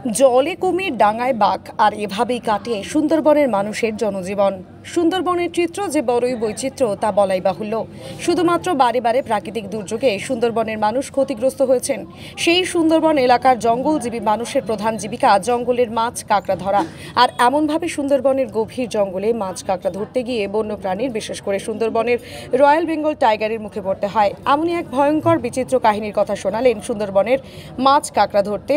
জলে কুমির, ডাঙায় বাঘ, আর এভাবেই কাটে সুন্দরবনের মানুষের জনজীবন। সুন্দরবনের চিত্র যে বড়ই বৈচিত্র্য তা বলাই বাহুল্য। শুধুমাত্র বারে বারে প্রাকৃতিক দুর্যোগে সুন্দরবনের মানুষ ক্ষতিগ্রস্ত হয়েছেন। সেই সুন্দরবন এলাকার জঙ্গলজীবী মানুষের প্রধান জীবিকা জঙ্গলের মাছ কাঁকড়া ধরা। আর এমনভাবে সুন্দরবনের গভীর জঙ্গলে মাছ কাঁকড়া ধরতে গিয়ে বন্যপ্রাণীর, বিশেষ করে সুন্দরবনের রয়্যাল বেঙ্গল টাইগারের মুখে পড়তে হয়। এমনই এক ভয়ঙ্কর বিচিত্র কাহিনীর কথা শোনালেন সুন্দরবনের মাছ কাঁকড়া ধরতে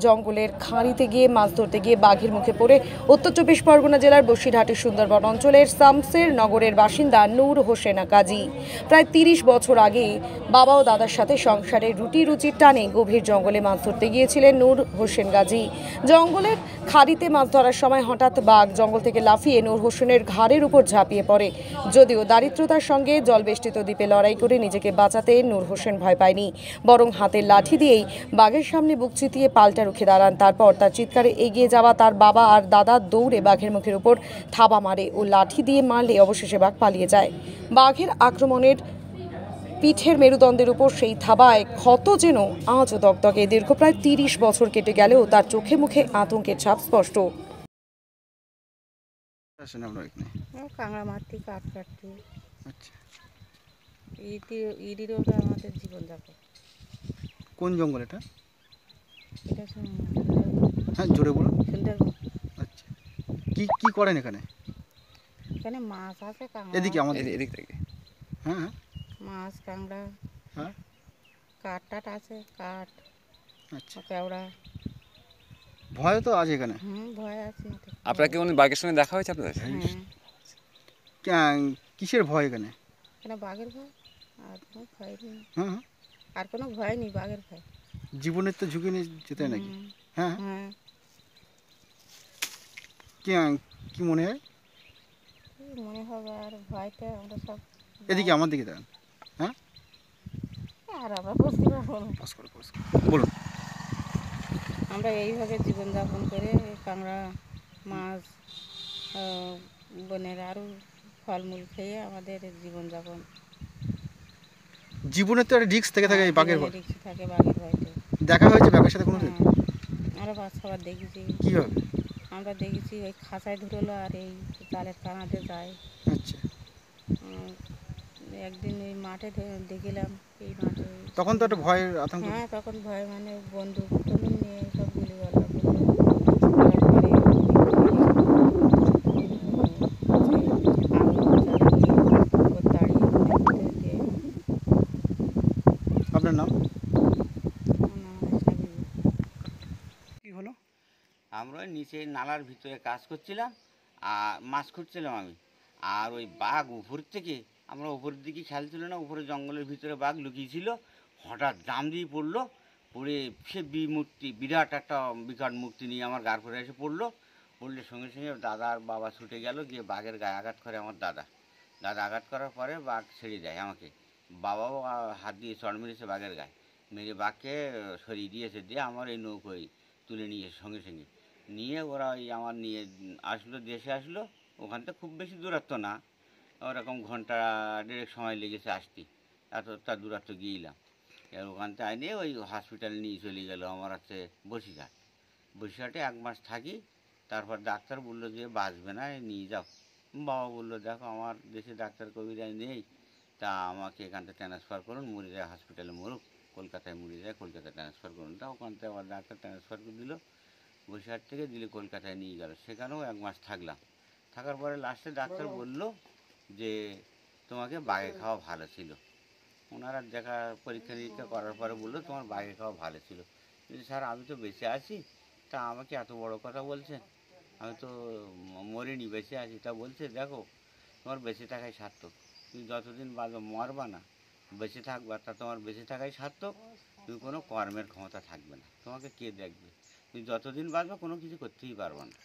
জঙ্গলের খাঁড়িতে গিয়ে মাছ ধরতে গিয়ে বাঘের মুখে পড়ে উত্তর চব্বিশ পরগনা জেলার বসিরহাটের সুন্দরবন অঞ্চলের শামসের নগরের বাসিন্দা নূর হোসেন কাজী। প্রায় ৩০ বছর আগে বাবা ও দাদার সাথে সংসারে রুটি রুচির টানে গভীর জঙ্গলে মাছ ধরতে গিয়েছিলেন নূর হোসেন গাজী। জঙ্গলের খাড়িতে মাছ ধরার সময় হঠাৎ বাঘ জঙ্গল থেকে লাফিয়ে নূর হোসেনের ঘাড়ের উপর ঝাঁপিয়ে পড়ে। যদিও দারিদ্রতার সঙ্গে জলবেষ্টিত দ্বীপে লড়াই করে নিজেকে বাঁচাতে নূর হোসেন ভয় পায়নি, বরং হাতের লাঠি দিয়েই বাঘের সামনে বুক চিতিয়ে পাল্টা রুখে দাঁড়ান। তারপর তার চিৎকারে এগিয়ে যাওয়া তার বাবা আর দাদা দৌড়ে বাঘের মুখের উপর থাবা মারে ও লাঠি দিয়ে মারলে অবশেষে বাঘ পালিয়ে যায়। বাঘের আক্রমণের পিঠের মেরুদণ্ডের উপর সেই থাবায় ক্ষত যেন আজও দগদগে। দীর্ঘ প্রায় ৩০ বছর কেটে গেলেও তার চোখে মুখে আতঙ্কের ছাপ স্পষ্ট। কাঁকড়া মারতে, কাঠ কাটতে, আচ্ছা, ইডির ওটা আমাদের জীবনযাপন। কোন জঙ্গল এটা? এটা হ্যাঁ, জোরে বলুন। সুন্দরবন। আচ্ছা, কি কি করেন এখানে? এখানে মাছ আছে, কাঁকড়া এদিকে আছে। আমাদের এদিক থেকে। হ্যাঁ হ্যাঁ। মাছ, কাঁকড়া, হ্যাঁ। কাঠ টাট আছে, কাঠ, আচ্ছা, কেওড়া। ভয় তো আছে এখানে। ভয় আছে। আপনার কি কোনো বাঘের সঙ্গে দেখা হয়েছে আপনাদের? হ্যাঁ। কিসের ভয় এখানে? এখানে বাঘের ভয়, আর কোনো ভয় নেই। হ্যাঁ হ্যাঁ। আর কোনো ভয় নেই, বাঘের ভয়। জীবনের তো ঝুঁকি নিয়ে যেতে নাকি? হ্যাঁ। হ্যাঁ। কি মনে হয়? মনে হবে আর ভয়তে আমরা সব। এদিকে আমার দিকে দাঁড়ান। হ্যাঁ, আর আমরা বুঝতে পারবো না। বলুন। আমরা এইভাবে জীবনযাপন করে কাঁকড়া, মাছ, বনের আরও ফলমূল খেয়ে আমাদের জীবনযাপন। জীবনের তো একটা রিস্ক থেকে থাকে এই বাঘের ভয়। রিস্ক থাকে বাঘের ভয়তে। দেখা হয়েছে বাঘের সাথে কোনোদিন? আমরা বাচ্চাবার দেখেছি। কীভাবে? আমরা দেখেছি ওই খাঁচায় ধরলো আর এই জালের কানাতে যায়। আচ্ছা, একদিন ওই মাঠে দেখিলাম, এই মাঠে। তখন তো একটা ভয়ের আতঙ্ক। হ্যাঁ, তখন ভয়, মানে বন্দুক নিয়ে সব গুলিগলা করলো। আপনার নাম? কি হলো? আমরা নিচে নালার ভিতরে কাজ করছিলাম আর মাছ খুঁজছিলাম আমি। আর ওই বাঘ উপর থেকে, আমরা উপরের দিকে খেয়াল ছিল না, উপরে জঙ্গলের ভিতরে বাঘ লুকিয়েছিল। হঠাৎ জাম দিয়ে পড়লো, পড়ে সে বিরাট একটা বিকট মূর্তি নিয়ে আমার গার পরে এসে পড়লে সঙ্গে সঙ্গে দাদা আর বাবা ছুটে গেল, গিয়ে বাঘের গায়ে আঘাত করে আমার দাদা আঘাত করার পরে বাঘ ছেড়ে দেয় আমাকে। বাবাও হাত দিয়ে চড় মেরেছে বাঘের গায়ে, মেরে বাঘকে সরিয়ে দিয়েছে, দিয়ে আমার এই নৌকোয় তুলে নিয়ে সঙ্গে সঙ্গে নিয়ে ওরা ওই আমার নিয়ে আসলো, দেশে আসলো। ওখান থেকে খুব বেশি দূরত্ব না, ওরকম ঘন্টা দেড়েক সময় লেগেছে আসতে, এতটা দূরত্ব গিয়েছিলাম। এবার ওখান থেকে আইনে ওই হসপিটালে নিয়ে চলে গেল আমার হচ্ছে বসিরহাটে 1 মাস থাকি। তারপর ডাক্তার বললো যে বাঁচবে না, নিয়ে যাও। বাবা বললো দেখো আমার দেশে ডাক্তার কবিরাজ নেই, তা আমাকে এখান থেকে ট্রান্সফার করুন, মুড়িয়া হসপিটালে মরুক, কলকাতায় মরে যায়, কলকাতায় ট্রান্সফার করুন। তা ওখান থেকে আবার ডাক্তার ট্রান্সফার করে দিল, বসিরহাট থেকে দিলে কলকাতায় নিয়ে গেল। সেখানেও 1 মাস থাকলাম। থাকার পরে লাস্টে ডাক্তার বলল যে তোমাকে বাঘে খাওয়া ভালো ছিল। ওনারা দেখা পরীক্ষা নিরীক্ষা করার পরে বললো তোমার বাঘে খাওয়া ভালো ছিল। কিন্তু স্যার আমি তো বেঁচে আছি, তা আমাকে এত বড় কথা বলছে, আমি তো মরিনি, বেঁচে আছি। তা বলছে দেখো তোমার বেঁচে থাকাই সার্থক, তুমি যতদিন বাঁচো মরবা না, বেঁচে থাকবা, তা তোমার বেঁচে থাকাই সার্থক। তুমি কোনো কর্মের ক্ষমতা থাকবে না, তোমাকে কে দেখবে, তুমি যতদিন বাঁচবে কোনো কিছু করতেই পারবে না।